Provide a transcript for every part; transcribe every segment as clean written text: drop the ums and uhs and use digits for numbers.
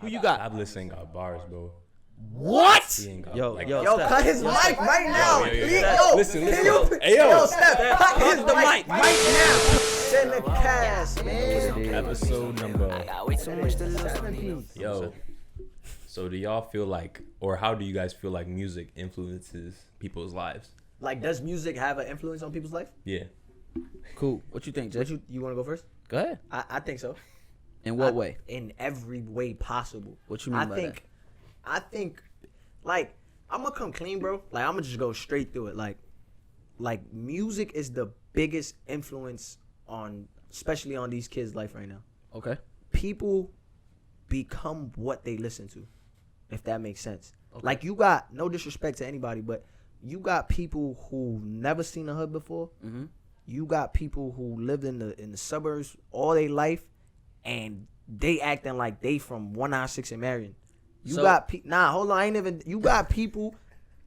Who you got? Fabulous ain't got bars, bro. What? He ain't got, Yo, like, yo, Yo, Steph. cut his mic right now. Listen. Hey, yo, Steph, cut his the mic mic. right now. Send the cast, man. episode number. Yo. So do y'all feel like, or how do you guys feel like music influences people's lives? Like, does music have an influence on people's life? Yeah. Cool. What you think, Jay? You want to go first? Go ahead. I think so. In what way? In every way possible. What you mean by that? I think, like, I'm gonna come clean, bro. Like, I'm gonna just go straight through it. Like music is the biggest influence on, especially on these kids' life right now. Okay. People become what they listen to, if that makes sense. Okay. Like, you got, no disrespect to anybody, but you got people who never seen the hood before. Mm-hmm. You got people who lived in the suburbs all their life, and they acting like they from 196 and Marion. You got hold on, you got people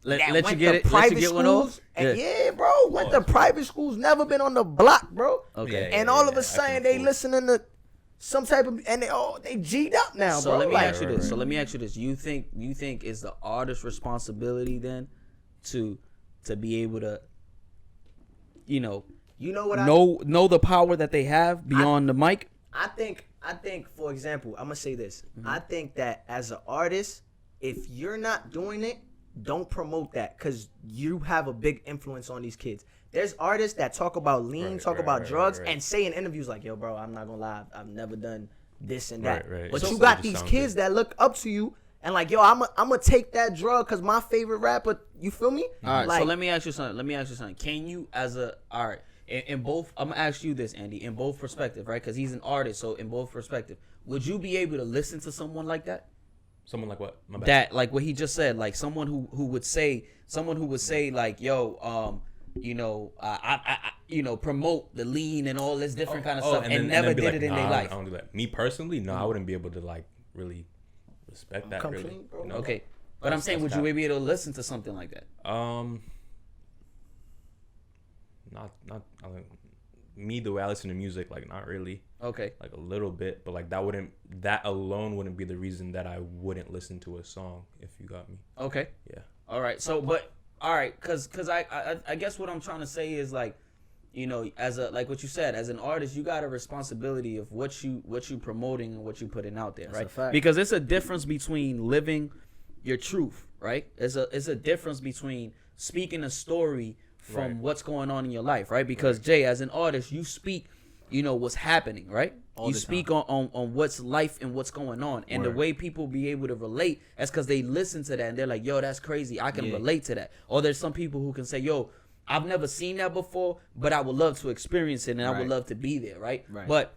that went to private schools, and bro, went to private schools, never been on the block, bro. Okay. And all of a sudden they listening to some type of, and they G'd up now, so bro. Let me ask you this. So let me ask you this. You think it's the artist's responsibility then to be able to, know the power that they have beyond the mic? I think, for example, I'm gonna say this. Mm-hmm. I think that as an artist, if you're not doing it, don't promote that, because you have a big influence on these kids. There's artists that talk about lean, talk about drugs, and say in interviews like, yo, bro, I'm not gonna lie, I've never done this and that. But you got these kids that look up to you and like, yo, I'm gonna take that drug because my favorite rapper, you feel me? All right, like, so let me ask you something. Can you, in both, I'm gonna ask you this, Andy, in both perspective, right? Because he's an artist, so in both perspective, would you be able to listen to someone like that? Someone like what? My bad. That, like what he just said, like someone who would say like, yo, I promote the lean and all this different kind of stuff, and never did it in their life. I don't do that. Me personally, no, I wouldn't be able to like really respect that. Really. Clean, bro. Okay, but I'm saying, would you be able to listen to something like that? Not I mean, me, the way I listen to music, like, not really. Okay. Like a little bit, but like that alone wouldn't be the reason that I wouldn't listen to a song, if you got me. Okay. Yeah. All right. So, but all right, cause I guess what I'm trying to say is, like, as a, like what you said, as an artist, you got a responsibility of what you promoting and what you putting out there, right? Because it's a difference between living your truth, right? It's a difference between speaking a story from what's going on in your life, right? Because Jay, as an artist, you speak, what's happening, right? You speak on what's life and what's going on. And the way people be able to relate, that's because they listen to that and they're like, yo, that's crazy, I can relate to that. Or there's some people who can say, yo, I've never seen that before, but I would love to experience it and I would love to be there, right? But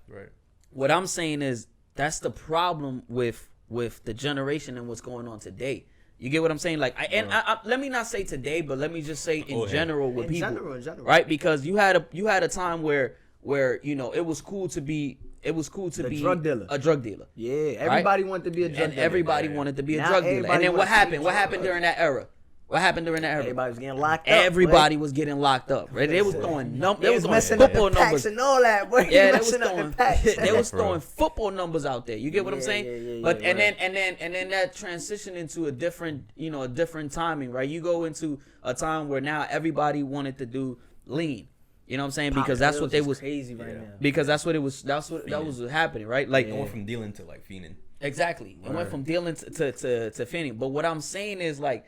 what I'm saying is, that's the problem with the generation and what's going on today. You get what I'm saying? Like, I let me not say today, but let me just say in general with people, in general, right? Because you had a time where it was cool to be a drug dealer. Yeah, everybody wanted to be a drug dealer. And everybody wanted to be a drug dealer. And then what happened? What happened during that era? Everybody was getting locked up. Everybody was getting locked up, right? They was throwing football numbers and all that. Boy. Yeah, they was throwing football numbers out there. You get what I'm saying? But and then that transitioned into a different timing, right? You go into a time where now everybody wanted to do lean. You know what I'm saying? Because that's what they was crazy right now. Because that's what it was. That was happening, right? Like, going from dealing to like fiending. Exactly. It went from dealing to fiending. But what I'm saying is, like,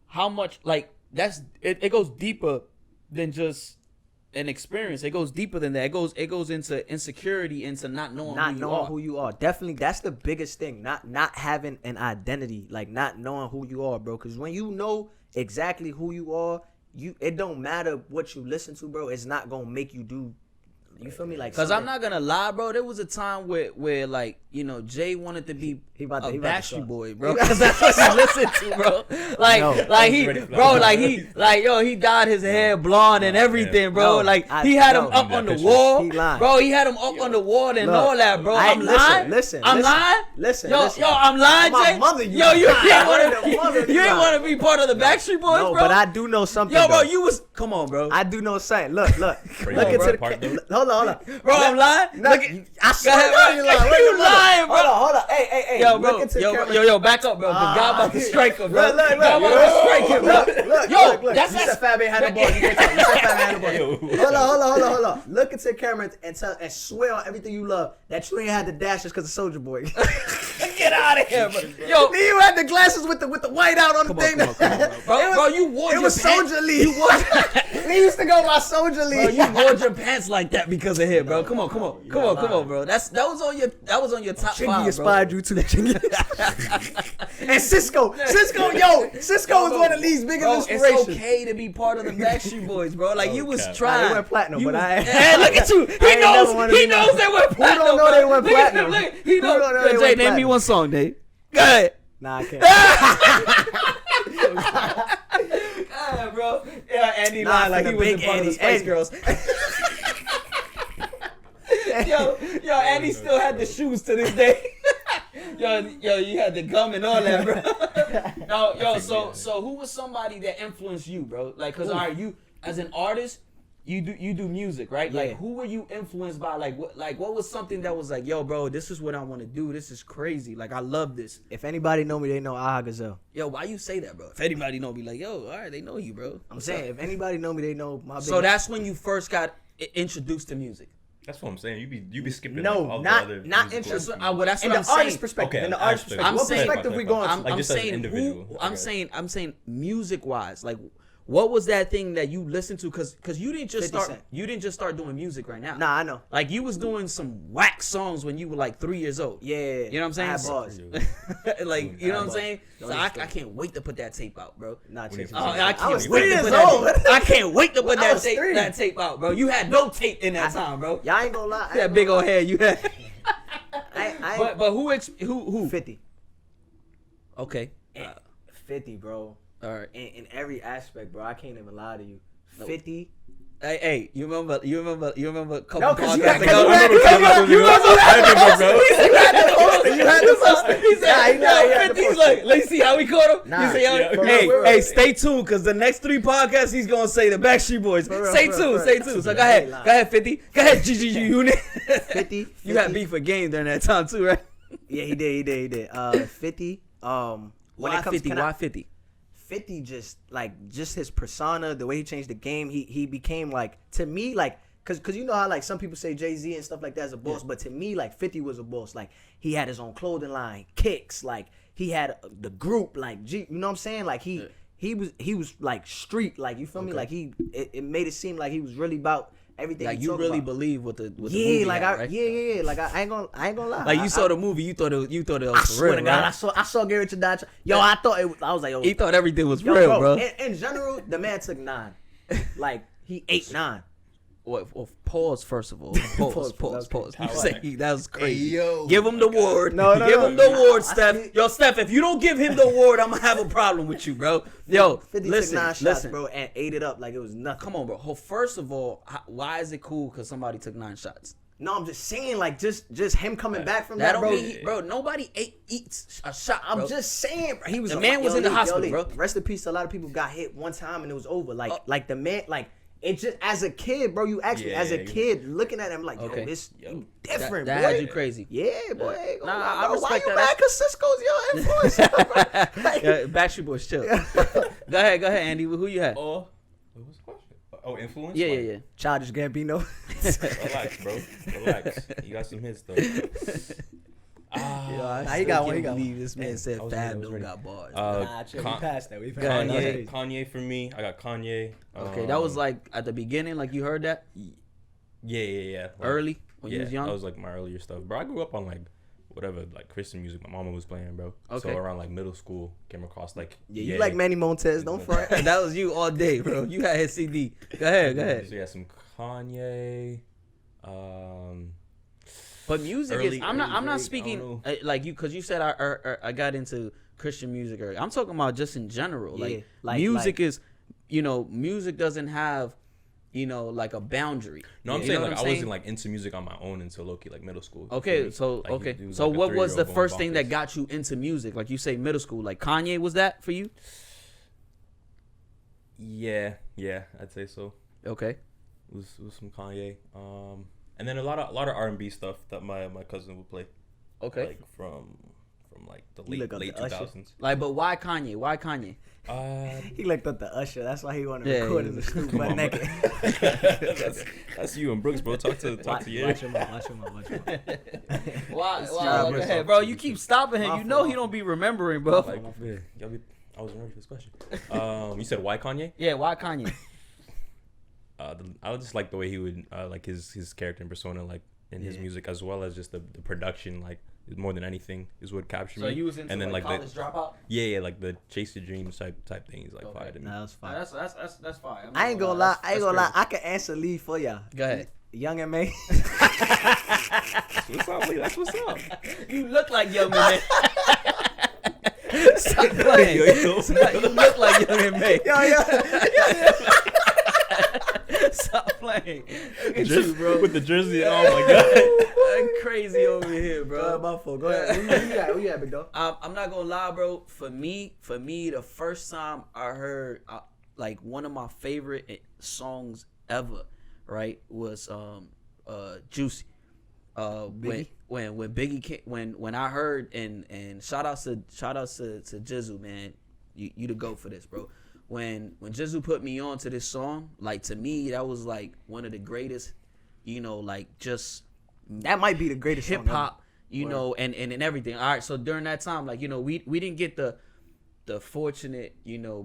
how much, like, it goes deeper than just an experience. It goes deeper than that. It goes into insecurity, into not knowing who you are. Definitely, that's the biggest thing. Not having an identity, like not knowing who you are, bro. Because when you know exactly who you are, it don't matter what you listen to, bro. It's not gonna make you do. You feel me? Like, because I'm not gonna lie, bro. There was a time where like, Jay wanted to be a Backstreet Boy, bro. Because that's what he listened to, bro. He dyed his hair blonde and everything, bro. He had him up on the wall, bro. He had him up on the wall and all that, bro. I'm lying. Listen. I'm lying. I'm lying, Jay. You didn't want to be part of the Backstreet Boys, bro. But I do know something. Yo, bro, come on, bro. I do know something. Look into the. hold on. Bro, I'm lying. No, Look at, I swear ahead, to God, you lying. you lying, bro. Hold on. Hey. Yo, bro. Look into the camera. Yo, back up, bro. Cause God about to strike him, bro. Look. God about to strike him, bro. Look. That's You said Fab ain't had a ball. You can't talk. You said Fab ain't had a ball. Hold on. Look into the camera and swear on everything you love that you ain't had the dashes because of Soldier Boy. Get out of here, bro. Yo, Then you had the glasses with the white out on the thing. Come on, bro. You wore It your was pants. Soldier League. We used to go by Soldier Bro, League. you wore your pants like that because of him, bro. Come on, bro. That was on your top Chingy 5, bro. inspired you too, Chingy. And Cisco, was one of Lee's biggest Bro, inspirations. it's okay to be part of the Backstreet Boys, bro. Like you was trying. They went platinum, You but was- I. Hey, look at you. He knows they went platinum. Who don't know they went Look at platinum? him, look. He Who knows. don't know Yo, they Jay, went name me platinum? one song, Dave. Go ahead. Nah, I can't. God, bro. Yeah, Andy Nah, lied for like the he was in big part of the Andy. Spice Andy. Girls. Yo, Andy still had the shoes to this day. yo, you had the gum and all that, bro. No, so who was somebody that influenced you, bro? Like, cause all right, you as an artist, you do music, right? Yeah. Like, who were you influenced by? What was something that was like, yo, bro, this is what I want to do. This is crazy. Like, I love this. If anybody know me, they know Aha Gazelle. Yo, why you say that, bro? If anybody know me, like, yo, all right, they know you, bro. I'm saying, if anybody know me, they know my. So that's when you first got introduced to music. That's what I'm saying. You be skipping. No, like, all not- the other not musical interest- things. That's in what the I'm saying. artist perspective. Okay, In the artist aspect. perspective. I'm What saying- perspective we going? I'm, Like, I'm just as an saying individual. who, Okay. I'm saying music wise, like what was that thing that you listened to? Cause you didn't just 50 start Cent. you didn't just start doing music right now. Nah, I know. Like you was doing some whack songs when you were like 3 years old. Yeah, You know what I'm saying? I had bars. Like you know what I'm bars. saying? So I can't wait to put that tape out, bro. Nah, When you Chase. first Oh, I I was can't 3 wait to years put that. old. I can't wait to put I was 3. that tape out, bro. You had no tape in that time, bro. Y'all ain't gonna lie. That big old hair you had. I But who? 50. Okay. 50, bro. All right. In every aspect, bro. I can't even lie to you. 50. Hey, you remember a couple No, 'cause you podcasts had- ago? You had the poster. He said, Nah, he had the he's poster. like, let me see how we caught him. Nah, He said, yeah, for hey, real. hey, stay tuned, cause the next 3 podcasts he's gonna say the Backstreet Boys. For real, Stay for tuned, real. stay tuned. So go ahead, 50. Go ahead, GGG unit. 50. You had beef for game during that time too, right? Yeah, he did. 50. When Why it comes 50? to Why 50? 50 just his persona, the way he changed the game, he became like, to me, like, cause you know how like some people say Jay-Z and stuff like that is a boss, but to me like 50 was a boss. Like he had his own clothing line, kicks, like he had the group, like you know what I'm saying? Like he was like street, like you feel me? Like it made it seem like he was really about everything. Like he you talk really about. believe what the Yeah, movie like had, right? yeah. Like I ain't gonna lie. Like you saw the movie, you thought it was I for swear real, to God, right? I saw Get Rich or Die Trying. Yo, I thought it was, I was like, yo, He thought everything was yo, real, bro. In general, the man took 9. Like he ate 9. Well, pause first of all. Pause. You How say like- that was crazy. Hey, yo. Give him the award. No, give him the award, I Steph. see- Yo, Steph, if you don't give him the award, I'm gonna have a problem with you, bro. Yo, 50 listen, took 9 shots, listen. bro, and ate it up like it was nothing. Come on, bro. First of all, why is it cool? Because somebody took 9 shots. No, I'm just saying, like, just him coming back from That that, don't bro. mean, bro. Nobody eats a shot, I'm bro. just saying, bro. He was The man was in the hospital, Lee, bro. Rest in peace. A lot of people got hit one time and it was over. Like the man, like it just as a kid, bro. You actually Yeah, as a yeah. kid looking at him like, yo, Okay. this Yo. you different, that boy. had you crazy. Yeah, boy. Ain't gonna Nah, lie, I bro. Why respect you that. mad? Cause Cisco's your influence, bro. Like, Yeah, Backstreet Boys, chill. Go ahead, Andy. Who you had? Oh, what was the question? Oh, influence? Yeah, Like, yeah. Childish Gambino. Relax, bro. Relax. You got some hits though. I Nah, he got one, he can't got believe this man said I was Fab ready, I was don't ready. got bars. Nah, chill. We passed that. We Go ahead, passed yeah. that. Kanye for me. I got Kanye. Okay, that was like at the beginning, like you heard that Yeah. Like, early when you was young. That was like my earlier stuff, bro. I grew up on like whatever, like Christian music my mama was playing, bro. Okay. So around like middle school, came across like Yeah, you like Manny Montez? Don't front. That was you all day, bro. You had his CD. Go ahead. So yeah, some Kanye. But music Early- is. I'm not early Drake, I speaking don't like you because you said I got into Christian music early. I'm talking about just in general. Yeah, Like music is, music doesn't have, like a boundary. No, I'm You saying know like what I wasn't like into music on my own until low-key like middle school. You Okay, feel me? so Like, okay, he was, so like, a what was the 3-year-old first going thing that bonkers. got you into music? Like you say, middle school. Like Kanye, was that for you? Yeah, I'd say so. Okay. was some Kanye. And then a lot of R&B stuff that my cousin would play. Okay. Like from like the You look up late the Usher? 2000s. Like, but why Kanye? Why Kanye? He looked up the Usher. That's why he wanted to Yeah, record yeah. in the studio Come butt on, naked. That's you and Brooks, bro. Talk to you. Watch him out. Why? It's Why? terrible. Go ahead, bro. You keep stopping him. My You know fault. he don't be remembering, bro. Like, yeah, I wasn't ready for this question. You said why Kanye? Yeah, why Kanye? I just like the way he would like his character and persona, like in his music, as well as just the production, like more than anything is what captured So me. you was into and then like college dropout? yeah, like the chase your dreams type things, like Okay. fire to me. Nah, that's fine. That's fine. I ain't gonna lie. I can answer Lee for y'all. Go ahead. Young and May. What's up, Lee? That's what's up. You look like Young Man. Stop playing. Yo. You look like Young and May. Yo. Stop playing. Look at you, bro. With the jersey. Oh my god. I'm crazy over here, Bro, bro. my fault. Go ahead. Who you got, big dog? I'm not gonna lie, bro. For me, the first time I heard like one of my favorite songs ever, right, was Juicy. Biggie? When Biggie came, when I heard and shout outs to Jizzle, man. You the GOAT for this, bro. When Jizzle put me on to this song, like to me that was like one of the greatest, like just That might be the greatest hip song ever. hop, and everything. All right, so during that time, like we didn't get the fortunate,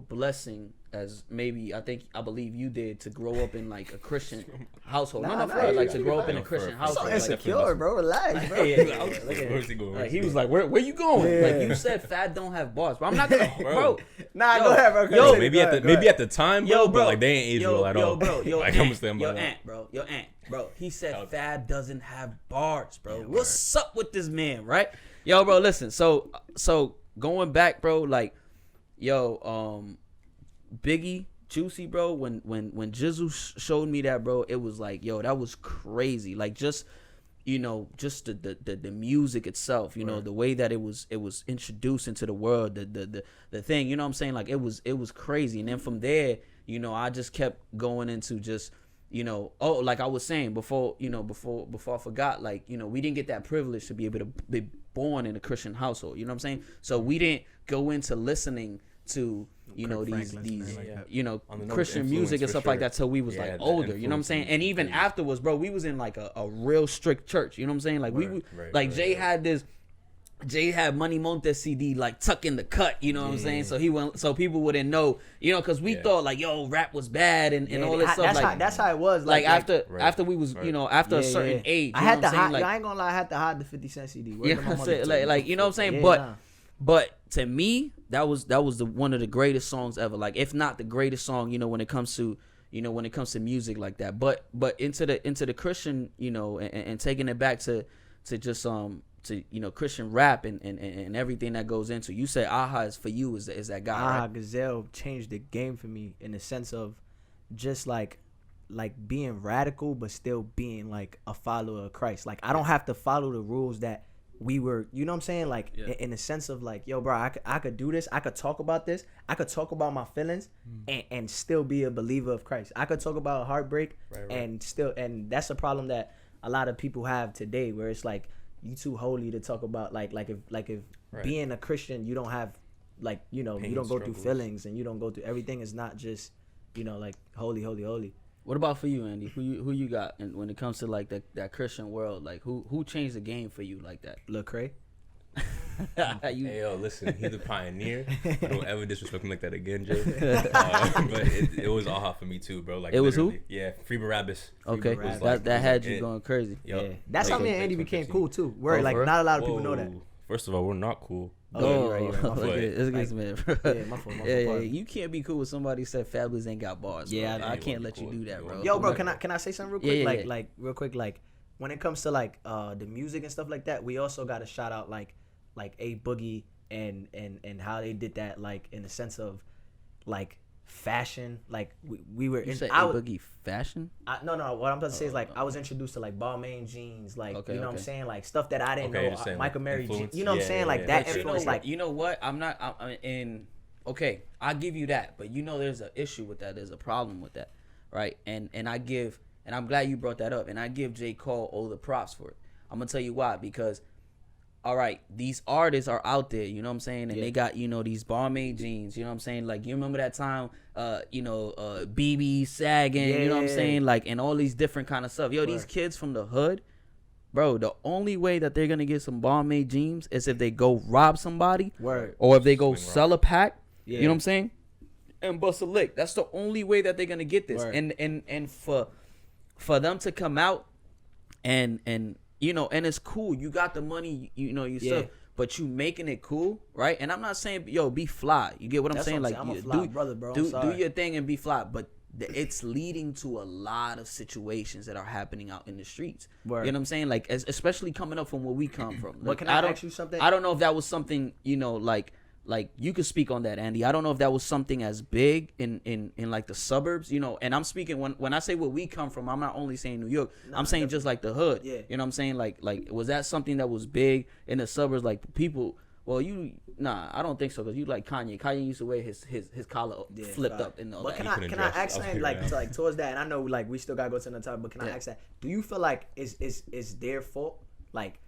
blessing as maybe I believe you did to grow up in like a Christian household. Nah, For real, like to you grow up right. in a Christian So So household. insecure, bro. Relax, bro. Where's he going? Like, he was like, "Where you going?" Yeah. Like you said, Fab don't have bars, but I'm not gonna, bro. Nah, Yo, go ahead, bro. yo, Maybe at the time, bro, Yo, bro, but like they ain't age well at all. Yo, like, aunt, I'm standing by that. Your aunt, bro. He said Okay. Fab doesn't have bars, bro. Yeah, What's up with this man, right? Yo, bro, listen. So going back, bro, like, Biggie, Juicy, bro. When Jizzle showed me that, bro, it was like, yo, that was crazy. Like just the music itself, the way that it was introduced into the world, the thing, you know what I'm saying? Like it was crazy. And then from there, I just kept going into just, like I was saying before I forgot, like, we didn't get that privilege to be able to be born in a Christian household, you know what I'm saying? So we didn't go into listening to these On the note of Christian influence, music and for stuff like sure. that till we was Yeah, like the older, you know what I'm influence saying? and And even crazy. afterwards, bro, we was in like a real strict church, you know what I'm saying? Like Jay had Money Montes CD like tuck in the cut, you know what I'm saying? So people wouldn't know, because we thought like, yo, rap was bad and all this stuff. That's how it was. Like after we was, Right. After a certain age, I you had know to what I'm saying? hide. Like, I ain't gonna lie. I had to hide the 50 Cent CD. Word you to know my what I'm mother saying? told me. Like, you know what I'm saying? Yeah, But nah. But to me, that was the one of the greatest songs ever. Like, if not the greatest song, when it comes to music like that. But into the Christian, and taking it back to just Christian rap and everything that goes into. You say Aha is for you is that guy, Ah, right? Gazelle changed the game for me in the sense of just like being radical, but still being like a follower of Christ. Like I don't have to follow the rules that we were, you know what I'm saying? Like in the sense of like, yo, bro, I could do this. I could talk about this. I could talk about my feelings and still be a believer of Christ. I could talk about heartbreak and that's a problem that a lot of people have today, where it's like you too holy to talk about like if being a Christian, you don't have like, you don't go through struggles. feelings and you don't go through everything. Is not just, like holy. What about for you, Andy? Who you got? And when it comes to like that Christian world, like who changed the game for you like that? Lil Cray. Hey, yo, listen, he's a pioneer. Don't ever disrespect him like that again, Jay. But it was Aha for me too, bro. Like It was who? literally. Yeah, Free Barabbas. Okay, Barabbas. that had you going crazy. Yup. Yeah, that's Like, how me and Andy 2015. became cool too. Where Oh, like for real? not a lot of people know that. Whoa. First of all, we're not cool. Oh, you're right. My Look fault. at it. Look at this man, bro. Yeah, my fault. Yeah, you can't be cool with somebody who said Fabulous ain't got bars. Yeah, bro. I I know. can't You let you wanna do be that, cool. bro. Yo, bro, can I say something real quick? Yeah, like yeah. like real quick, like when it comes to like the music and stuff like that, we also got to shout out like A Boogie and how they did that, like in the sense of like fashion. Like we were You in say I A was- Boogie fashion? no, what I'm about to say is like I was introduced to like Balmain jeans, like Okay, you know what okay. I'm saying, like stuff that I didn't Okay, know. you're saying, Michael like, Mary, influence? you know what I'm Yeah, saying, yeah, like yeah. that But influence, like you know what? I'm in. Okay, I give you that, but there's an issue with that. There's a problem with that, right? And I give And I'm glad you brought that up. And I give J. Cole all the props for it. I'm going to tell you why. Because, all right, these artists are out there, you know what I'm saying? And they got, you know, these barmaid jeans, you know what I'm saying? Like, you remember that time, BB sagging, you know what I'm saying? Like, and all these different kind of stuff. Yo, these kids from the hood, bro, the only way that they're going to get some barmaid jeans is if they go rob somebody. Or if they go sell a pack, you know what I'm saying? And bust a lick. That's the only way that they're going to get this. And for them to come out and you know, and it's cool. You got the money, you know, yourself, but you making it cool, right? And I'm not saying, yo, be fly. You get what I'm saying? Like, I'm a fly brother, bro. Do your thing and be fly. But it's leading to a lot of situations that are happening out in the streets. You know what I'm saying? Like, especially coming up from where we come from. Like, but can I ask you something? I don't know if that was something, you know, like you could speak on that, Andy. I don't know if that was something as big in like the suburbs, you know. And I'm speaking when I say where we come from, I'm not only saying New York. I'm saying just like the hood. You know what I'm saying? Like was that something that was big in the suburbs? Like people, well, I don't think so, because you like Kanye. Kanye used to wear his collar flipped up and all but that. Can I ask that like towards that? And I know like we still gotta go to the top, but can I ask that? Do you feel like it's their fault? Like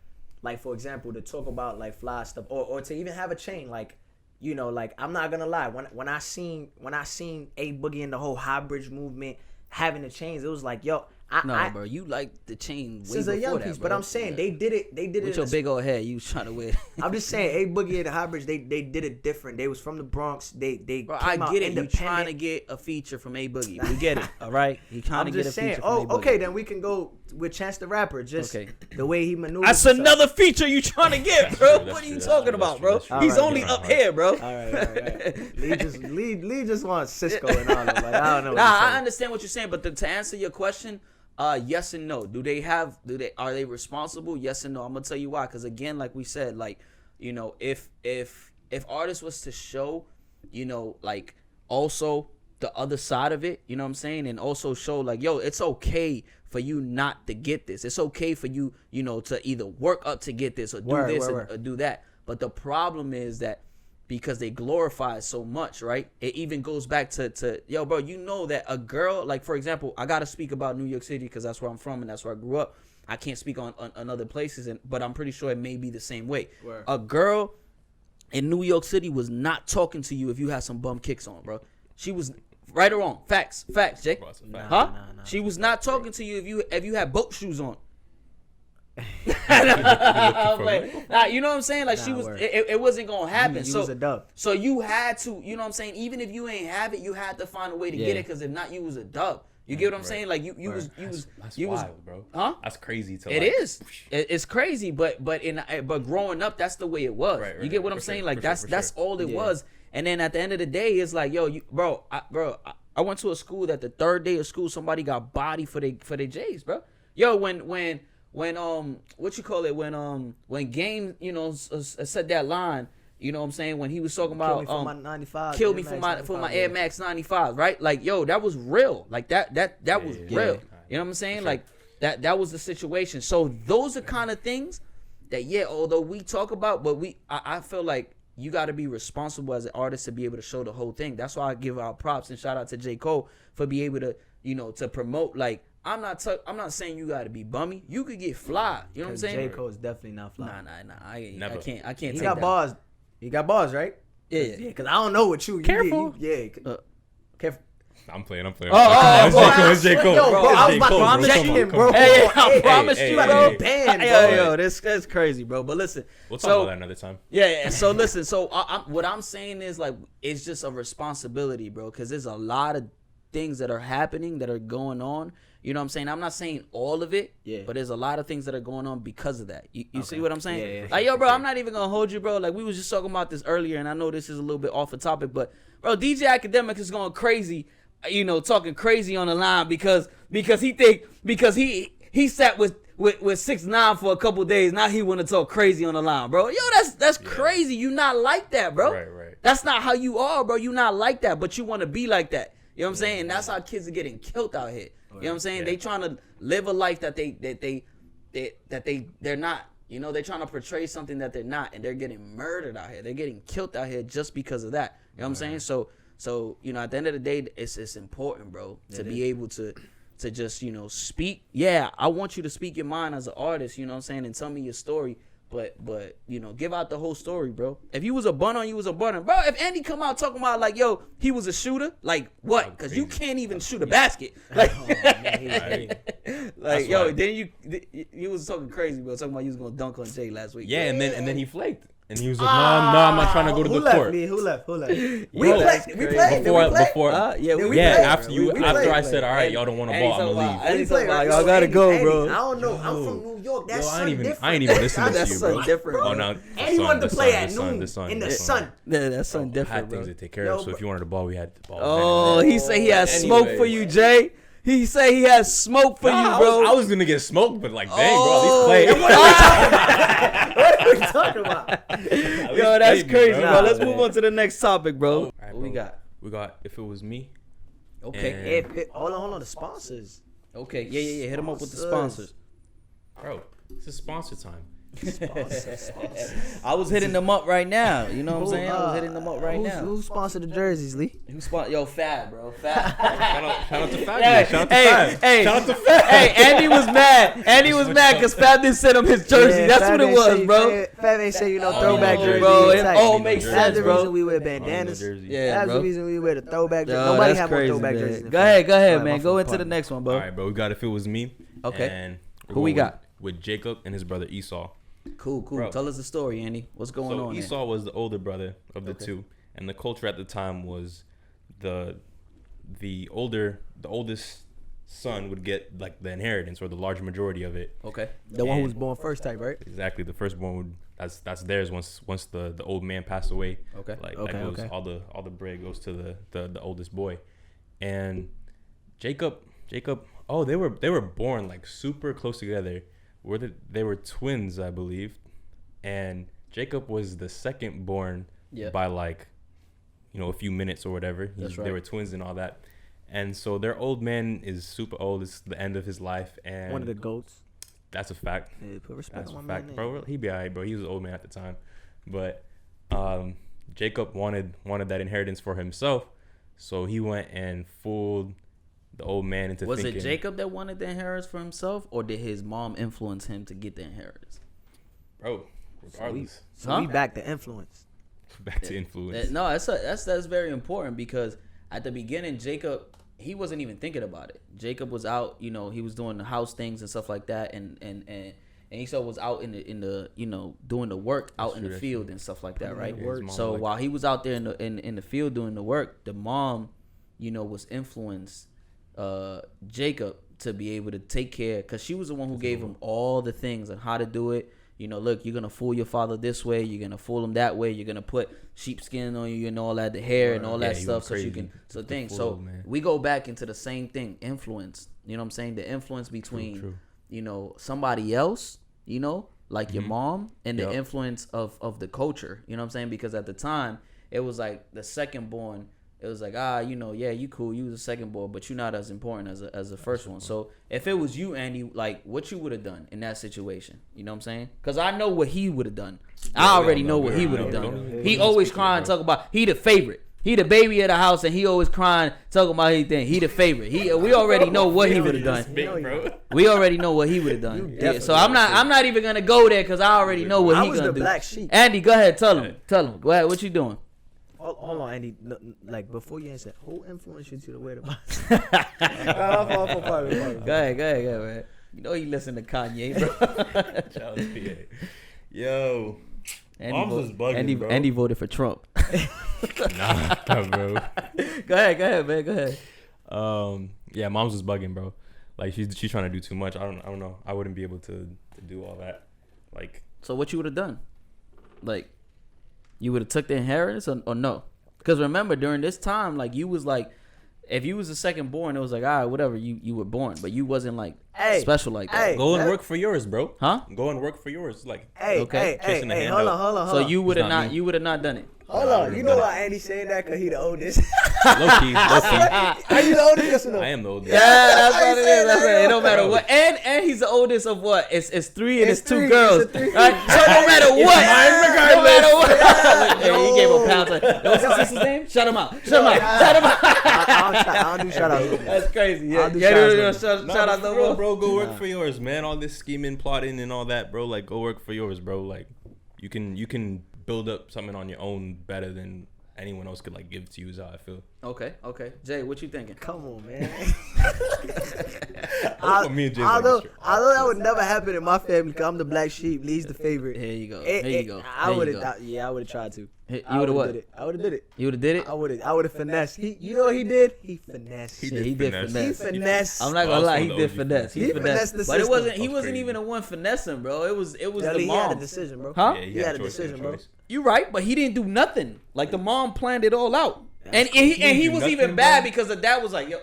for example, to talk about like fly stuff or to even have a chain, like, you know, like, I'm not gonna lie. When I seen A Boogie and the whole high bridge movement having the chains, it was like, yo, bro, you like the chain way since a young piece. But I'm saying they did it. With your big old head, you was trying to wear. I'm just saying, A Boogie and the high bridge, they did it different. They was from the Bronx. They bro, came I get it. You independent. trying to get a feature from A Boogie? We get it. All right, you trying to get a feature from A Boogie. Okay, then we can go with Chance the Rapper. Just the way he maneuvers. That's another feature you trying to get, bro. What are you talking about, bro? He's only up here, bro. All right. Lee just wants Cisco and all that. Like, I don't know. I understand what you're saying, but to answer your question, yes and no. Are they responsible? Yes and no. I'm gonna tell you why. Because again, like we said, like, you know, if artists was to show, you know, like also the other side of it, you know what I'm saying, and also show like, yo, it's okay for you not to get this. It's okay for you, you know, to either work up to get this or do this or do that. But the problem is that because they glorify it so much, right? It even goes back to yo, bro, you know that a girl, like, for example, I got to speak about New York City because that's where I'm from and that's where I grew up. I can't speak on other places, but I'm pretty sure it may be the same way. A girl in New York City was not talking to you if you had some bum kicks on, bro. She was, right or wrong? Facts, Jake. Nah. She was not talking to you if you had boat shoes on. You know what I'm saying? Like, she was, it wasn't gonna happen. You was a dub. So you had to, you know what I'm saying? Even if you ain't have it, you had to find a way to get it, because if not, you was a dub. You get what I'm saying? Like, you was wild, bro. Huh? That's crazy. It's crazy, but growing up, that's the way it was. You get what I'm saying? Like, that's all it was. And then at the end of the day, it's like, yo, I went to a school that the third day of school, somebody got bodied for their J's, bro. Yo, when what you call it, when Game, you know, said that line, you know what I'm saying, when he was talking about kill me for my 95, kill me for my Air Max 95, right? Like, yo, that was real. Like, that was real. You know what I'm saying? Like, that was the situation. So those are kind of things that, although we talk about, but I feel like you got to be responsible as an artist to be able to show the whole thing. That's why I give our props and shout out to J. Cole for being able to, you know, to promote. Like, I'm not saying you got to be bummy. You could get fly. You know what I'm saying? J. Cole is definitely not fly. Nah. I can't. He take got that. bars. He got bars, right? Yeah. Because I don't know what you. Careful. Careful. I'm playing. It's J. Cole. Yo, bro, I was about to promise him, bro. I promise you, bro. Yo, that's crazy, bro. But listen, we'll talk about that another time. Yeah. So listen, what I'm saying is, like, it's just a responsibility, bro, because there's a lot of things that are happening that are going on. You know what I'm saying? I'm not saying all of it, but there's a lot of things that are going on because of that. You see what I'm saying? Yeah, like, yo, bro, I'm not even gonna hold you, bro. Like, we was just talking about this earlier, and I know this is a little bit off the topic, but bro, DJ Academic is going crazy, you know, talking crazy on the line because he sat with 6ix9ine for a couple days. Now he want to talk crazy on the line, bro. Yo, that's crazy. You not like that, bro. Right. That's not how you are, bro. You not like that, but you want to be like that. You know what I'm saying? And that's how kids are getting killed out here. You know what I'm saying? They trying to live a life that they're not. You know, they're trying to portray something that they're not, and they're getting murdered out here. They're getting killed out here just because of that. You know what I'm saying? So you know, at the end of the day, it's important, bro, to be able to to just, speak. Yeah, I want you to speak your mind as an artist, you know what I'm saying, and tell me your story. But give out the whole story, bro. If you was a bun on, you was a bun on. Bro, if Andy come out talking about, like, yo, he was a shooter, like, what? Because you can't even shoot a basket. Like, like, yo, then you was talking crazy, bro, talking about you was going to dunk on Jay last week. Yeah, and then he flaked. And he was like, no, I'm not trying to go to the court. Who left? We played. Before. After I said, all right, y'all don't want a ball, I'm going to leave. Y'all got to go, bro. I don't know. I'm from New York. That's different. I ain't even listening to you, bro. Different. Oh, no. And he wanted to play at noon in the sun. Yeah, that's something different, I had bro. things to take care of, so if you wanted the ball, we had the ball. Oh, he said he has smoke for you, Jay. He say he has smoke for you, bro. I was gonna get smoked, but like, dang, bro, at least play. What are we talking about? Yo, that's crazy, bro. Let's move on to the next topic, bro. All right, what we got? We got If It Was Me. Okay. Hold on. The sponsors. Okay. Yeah. Hit them up with the sponsors. Bro, this is sponsor time. I was hitting them up right now. You know what I'm saying? I was hitting them up right now. Who sponsored the jerseys, Lee? Yo, Fab, bro. Fab. Shout out to Fab. Shout out to Fab. Hey, Andy was mad. Andy was mad because Fab didn't send him his jersey. That's what it was, bro. Fab ain't say throwback jersey. Bro, it all makes sense, That's the bro. reason we wear bandanas. Yeah, That's bro. the reason we wear the throwback jersey. Yo, Nobody that's have more crazy, throwback man. jerseys. Go ahead, man. Go into the next one, bro. All right, bro. We got If It Was Me. Okay. And Who we got? With Jacob and his brother Esau. Cool. Bro. Tell us the story, Andy. What's going on? Esau was the older brother of the two, and the culture at the time was the oldest son would get like the inheritance or the large majority of it. Okay. The one who was born first type, right? Exactly. The firstborn would that's theirs once the old man passed away. Okay. Like that goes all the bread goes to the oldest boy, and Jacob. Oh, they were born like super close together. They were twins, I believe, and Jacob was the second born by like, a few minutes or whatever. That's right. They were twins and all that, and so their old man is super old. It's the end of his life, and One of the goats. that's a fact. Yeah, put respect That's a on my fact, name. bro. He'd be alright, bro. He was an old man at the time, but Jacob wanted that inheritance for himself, so he went and fooled the old man into thinking. Was it Jacob that wanted the inheritance for himself, or did his mom influence him to get the inheritance? Bro, regardless. So we back to influence. Back to influence. No, that's very important because at the beginning, Jacob, he wasn't even thinking about it. Jacob was out, he was doing the house things and stuff like that, and Esau was out in the doing the work out in the field and stuff like that, right? So while he was out there in the field doing the work, the mom, was influenced Jacob to be able to take care, because she was the one who gave him all the things and how to do it. Look, you're gonna fool your father this way, you're gonna fool him that way, you're gonna put sheepskin on you and all that, the hair and all that stuff, so you can we go back into the same thing, influence. You know what I'm saying? The influence between somebody else, like your mom, and the influence of the culture. You know what I'm saying? Because at the time it was like the second born. It was like, you cool, you was a second born, but you're not as important as the first one. So if it was you, Andy, like, what you would have done in that situation? You know what I'm saying? Because I know what he would have done. I already know what he would have done. He always crying, talk about he the favorite. He the baby of the house, and he always crying, talking about his thing. He the favorite. We already know what he would have done. We already know what he would have done. Yeah, so I'm not even gonna go there because I already know what he gonna do. Black sheep. Andy, go ahead, tell him. Go ahead, what you doing? Hold on, Andy. Like, before you answer, who influenced you to wear the box? Go ahead, man. You listen to Kanye, bro. Charles PA. Yo. Moms was bugging, bro. Andy voted for Trump. Nah, bro. Go ahead, man. Go ahead. Yeah, Moms was bugging, bro. Like, she's trying to do too much. I don't know. I wouldn't be able to do all that. Like. So what you would have done? Like, you would have took the inheritance or no? Because remember, during this time, like, you was like, if you was the second born, it was like, all right, whatever, you were born, but you wasn't like special like that. Go and work for yours, bro. Huh? Go and work for yours, like. Hold on. So you would have not done it. Hold on. You know why Andy saying that? Because he the oldest. Low key. Are you the oldest? Yes or no? I am the oldest. Yeah, that's what it is. That's right. It don't matter what. And he's the oldest of what? It's 3 and it's 2 girls. Right? So no matter what. No matter what. Hey, he gave a pound. What's his sister's name? Shut him out. I don't do shout outs. That's crazy. Yeah, I'll do shout-outs. shout out for no real, more. bro. Go work for yours, man. All this scheming, plotting, and all that, bro. Like, go work for yours, bro. Like, you can build up something on your own better than anyone else could like give to you. Is how I feel. Okay. Jay, what you thinking? Come on, man. Me and Jay although that would never happen in my family, cause I'm the black sheep. Lee's the favorite. Here you go. I would have. Yeah, I would have tried to. You would have what? I would have did it. You would have did it? I would have finessed. You know what he did? He finessed. He Yeah, he did finesse. He finessed. I'm not gonna lie, he He did finesse. He finessed the but it system. wasn't. He That was wasn't crazy. even the one finessing, bro. It was He the had a mom. decision, bro. Huh? Yeah, He had a choice, decision, bro. choice. You right, but he didn't do nothing. Like the mom planned it all out, That's and cool. he didn't was do even nothing, bad bro? because the dad was like, "Yo,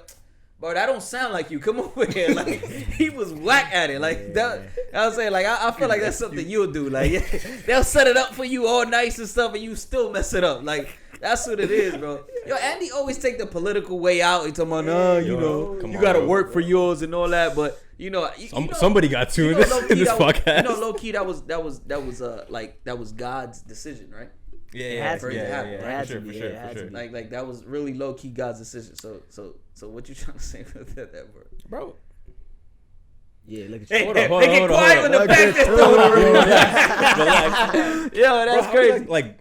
bro, that don't sound like you. Come over here." Like he was whack at it. Like that. I was saying, like I feel like that's something you'll do. Like they'll set it up for you all nice and stuff, and you still mess it up. Like that's what it is, bro. Yo, Andy always take the political way out. He talking about, no, you Yo, know, come you on, gotta bro. work for yours and all that, but. You know, Somebody got to in this podcast. You know, low key, that was God's decision, right? Yeah, It for had sure. to be. Like that was really low key God's decision. So what you trying to say with that, bro? Yeah, look at you. Hey, Hold hey, on, hold they on, get hold on, quiet hold when on. the back is Relax. Yo, that's crazy. Like,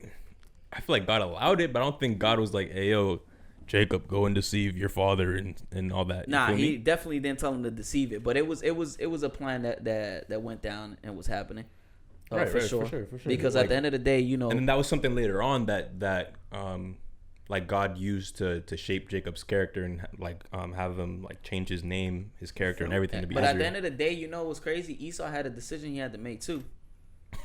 I feel like God allowed it, but I don't think God was like, "Hey, yo, Jacob, go and deceive your father and all that." You Nah, feel he me? definitely didn't tell him to deceive it, but it was a plan that went down and was happening. For sure. Because at the end of the day, you know, And then that was something later on that like God used to shape Jacob's character and like have him like change his name, his character, and everything to be. but at the Israel. end of the day, you know what's crazy? Esau had a decision he had to make too.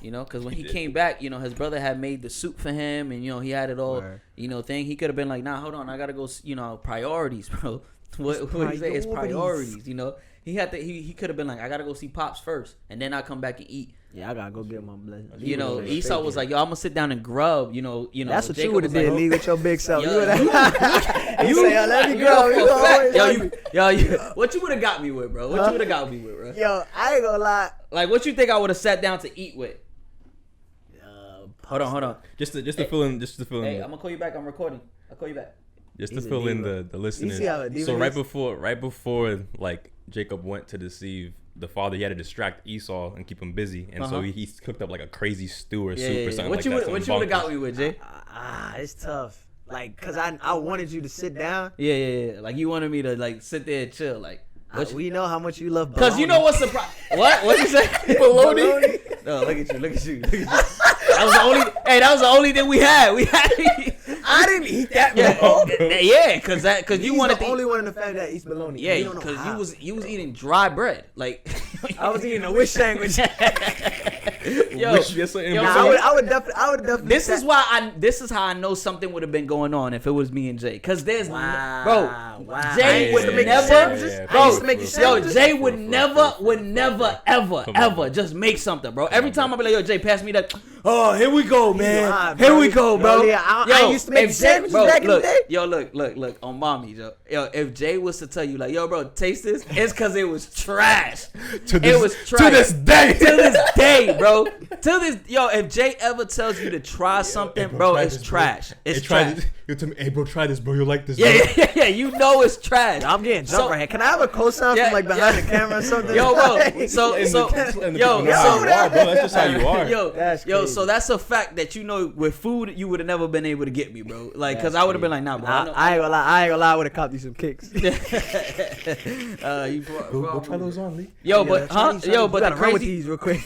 You know, because when he came back, you know, his brother had made the soup for him, and you know he had it all. Word. You know, thing he could have been like, nah, hold on, I gotta go. You know, priorities, bro. What do you say? It's priorities. You know, he had to. He could have been like, I gotta go see pops first, and then I come back and eat. Yeah, I gotta go get my blessing. You know, Esau was like, yo, I'm gonna sit down and grub. You know. That's what Jacob you would have was did, like, Lee, with your big self. Yo, You would have. you say, yo, let me you go. know, You for a gonna fact- always yo, what you would have got me with, bro? What you would have got me with, bro? Yo, I ain't gonna lie. Like, what you think I would have sat down to eat with? Hold on. just to fill in, Hey, I'm gonna call you back. I'm recording. I'll call you back. just to He's a fill in diva. the listeners. see how a diva So is? right before like Jacob went to deceive the father, he had to distract Esau and keep him busy, and so he cooked up like a crazy stew or soup or something What like you that. what you would have got me with, Jay? It's tough. Like, cause I wanted you to sit down. Yeah. Like you wanted me to like sit there and chill, like. We know how much you love. Cause you know what's the problem? What you say? Bologna? No, look at you. That was the only. Hey, that was the only thing we had. I didn't eat that. Bro. Yeah, cause you He's wanted the to. only one in the family that eats bologna. Yeah, You don't know because how. you was eating dry bread. Like I was eating a wish sandwich. Yo, Wish, yes, sir, yo, and so- I would definitely. this is how I know something would have been going on if it was me and Jay. Cause there's Wow. bro, Wow. Jay I would used to make never, sandwiches. Yeah, bro. I used to make you Yo, sandwiches. Jay would never, Come on, ever bro. just make something, bro. Every time I be like, yo, Jay, pass me that. Oh, here we go, man. lied, Here bro. we go, bro. Yo, yeah, I used to make if Jay- sandwiches bro, back in the look, day. Yo, look, on mommy, yo, if Jay was to tell you, like, yo, bro, taste this, it's because it was trash. It was trash. To this day. To this day, bro. If Jay ever tells you to try something, bro, try it's this, bro. trash. It's Hey, try trash. this. You tell me, hey, bro, try this, bro. You'll like this. Yeah, you know it's trash. I'm getting jumped So- right here. Can I have a cosign Yeah, from like behind yeah. the camera or something? Yo, bro. Like- So, And yo, the people know so how you are, bro. That's just how you are. That's Yo, crazy. so that's a fact that you know with food you would have never been able to get me, bro. Like, cause I would have been like, nah, bro. I know- I ain't gonna lie. I would have copped you some kicks. you Go try those on, Lee. Yo, but Try these, yo, you but gotta the run with crazy, these real quick.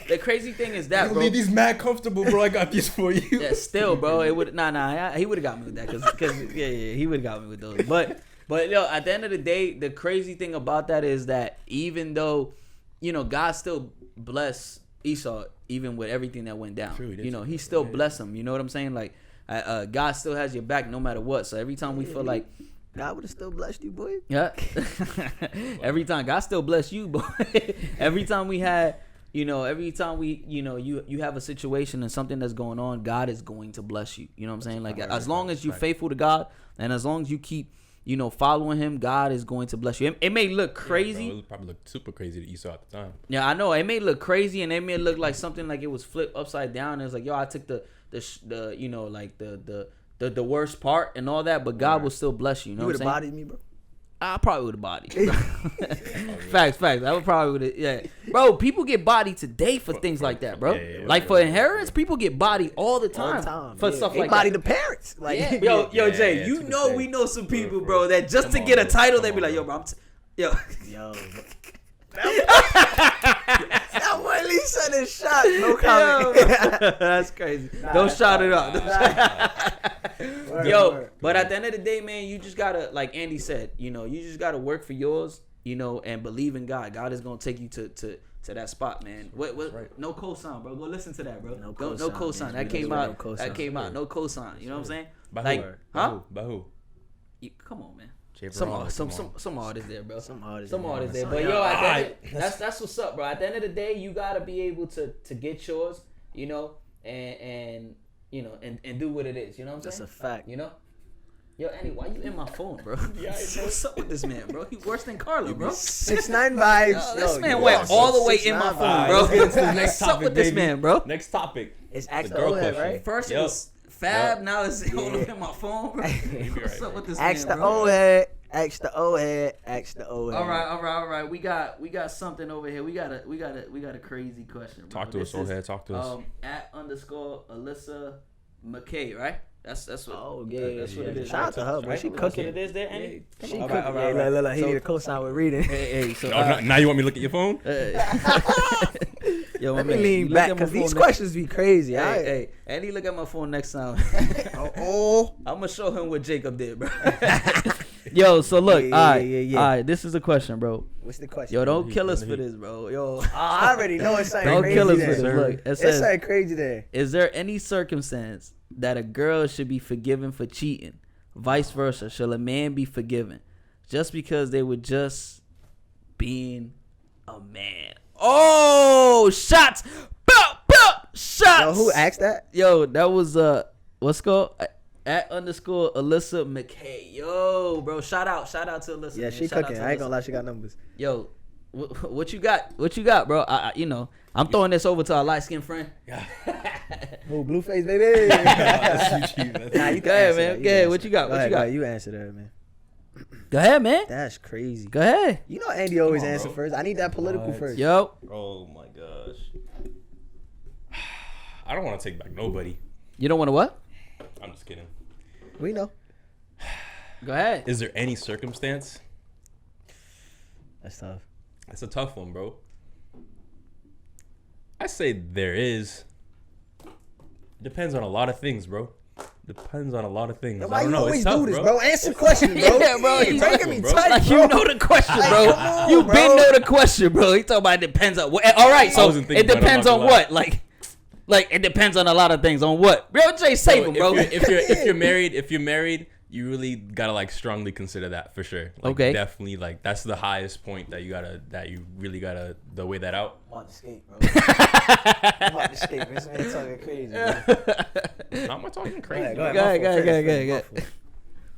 the crazy thing is that, Yo, bro. Lee, these mad comfortable, bro. I got these for you. Yeah, still, bro. It would he would have got me with that, cause he would have got me with those. But yo, at the end of the day, the crazy thing about that is that even though, you know, God still blessed Esau, even with everything that went down. True, he did You know, so. he still blessed him. You know what I'm saying? Like, God still has your back no matter what. So every time we feel like, God would have still blessed you, boy. yeah, every time God still bless you, boy. Every time we had. You know, every time you have a situation and something that's going on, God is going to bless you. You know what I'm saying? Like, as long as you're faithful to God and as long as you keep, you know, following Him, God is going to bless you. It may look crazy. Yeah, bro, it probably looked super crazy to Esau at the time. Yeah, I know. It may look crazy and it may look like something like it was flipped upside down. And it's like, yo, I took the you know, like the the worst part and all that, but God will still bless you. You know what I'm saying? You would have bodied me, bro. I probably would have bodied you. Facts. I would probably would have. Yeah, bro. People get bodied today for things like that, bro. Like for inheritance, people get bodied all the time, for stuff like body that. the parents. Like, Yo, Jay, you know we know some people, bro, that just to get a title, they be like, yo, bro, yo. That boy Lee said his shot. No comment. That's crazy. Don't shout it out. But at the end of the day, man, you just gotta, like Andy said, you know, you just gotta work for yours, you know, and believe in God. God is gonna take you to that spot, man. What? Right. No cosign, bro. Go listen to that, bro. No cosign. That came out. That came out. No cosign. You know what I'm saying? By who? Come on, man. Some artists there, bro. Some artists there. So, But that's what's up, bro. At the end of the day, you gotta be able to get yours, you know, and you know, and do what it is. You know what I'm saying? That's a fact. You know. Yo, Andy, why you in my phone, bro? What's up with this man, bro? He worse than Carla, bro. 6ix9ine vibes. This man went all the way in my phone, bro. What's up with this man, bro? Next topic. It's ask the old head, right? First it was Fab, now it's all the way in my phone, bro. What's up with this man, Ask the bro? old head. Ask the old head. All right. We got something over here. We got a crazy question, bro. Talk to us, old head. Talk to us. @ Alyssa McKay, right? That's what. Oh yeah, that's what it is. Shout out to her, bro. She cooking. It is there, Andy. She cooking. Look. He need a cosign with reading. Hey. So now you want me to look at your phone? Yo, let me lean back because these questions be crazy. Hey, Andy, look at my phone next time. I'm gonna show him what Jacob did, bro. Yo, so look, all right. This is the question, bro. What's the question? Yo, don't kill us for this, bro. Yo, I already know it's something crazy. Don't kill us for there. this. Look, It's something crazy there. Is there any circumstance that a girl should be forgiven for cheating? Vice versa, shall a man be forgiven just because they were just being a man? Oh, shots! Shots! Yo, who asked that? Yo, that was what's called @ Alyssa McKay. Yo, bro, shout out to Alyssa. Yeah, man. she Shout cooking. out I ain't Alyssa. gonna lie, she got numbers. Yo, what you got? What you got, bro? I you know, I'm throwing this over to our light skinned friend. Oh, Blueface, baby. Nah, you Go ahead, man. Go ahead. What you got? What you got? You answer that, man. Go ahead, man. That's crazy. Go ahead. You know Andy always Come on, answer bro. first. I need that political first. Yo. Oh my gosh. I don't want to take back nobody. You don't want to what? I'm just kidding. We know. Go ahead. Is there any circumstance? That's tough. That's a tough one, bro. I say there is. Depends on a lot of things, bro. Depends on a lot of things. Why I don't you know. always It's tough, do this, bro. bro? Answer questions, bro. Yeah, bro. You making me tight, Like bro. you know the question, Like, bro. come on, You bro. been know the question, bro. He talking about it depends on what. All right, so wasn't thinking it depends about it, on I'm not what, like it depends on a lot of things. On what, bro? Jay, save him, bro. If you're married, you really gotta like strongly consider that for sure. Like, Okay. Definitely, like that's the highest point that you really gotta weigh that out. I'm about to skate, bro. I'm about to skate. This man talking crazy, bro. I'm not talking crazy. Go ahead, go ahead.